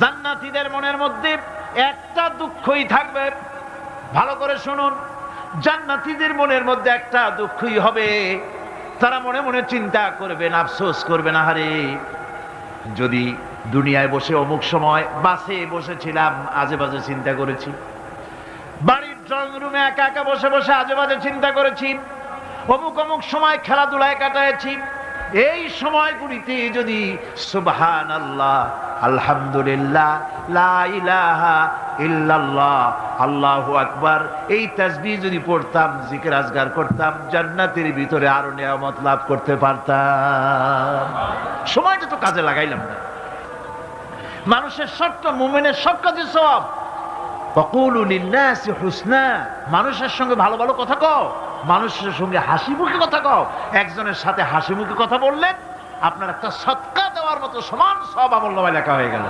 জান্নাতীদের মনের মধ্যে একটা দুঃখই থাকবে। ভালো করে শুনুন, জান্নাতীদের মনের মধ্যে একটা দুঃখই হবে। তারা মনে মনে চিন্তা করবেন, আফসোস করবেন, আহারে যদি দুনিয়ায় বসে অমুক সময় বাসে বসেছিলাম, আজে বাজে চিন্তা করেছি, বাড়ির ড্রয়িং রুমে একা একা বসে বসে আজে বাজে চিন্তা করেছি, অমুক অমুক সময় খেলাধুলায় কাটাইছি, এই সময়গুলিতে যদি সুবহানাল্লাহ, আলহামদুলিল্লাহ, লা ইলাহা ইল্লাল্লাহ, আল্লাহু আকবার এই তাসবিহ যদি পড়তাম, জিকির আজগার করতাম, জান্নাতের ভিতরে আরো নিয়ামত লাভ করতে পারতাম। সময়টা তো কাজে লাগাইলাম না। মানুষের শর্ত, মুমিনের সব কাজে সওয়াব। ওয়াকুলু লিন-নাসি হুসনা, মানুষের সঙ্গে ভালো ভালো কথা কও, মানুষের সঙ্গে হাসি মুখে কথা কও। একজনের সাথে হাসি মুখে কথা বললেন, আপনার একটা সদকা দেওয়ার মতো সমান সওয়াব আমলনামায় লেখা হয়ে গেল।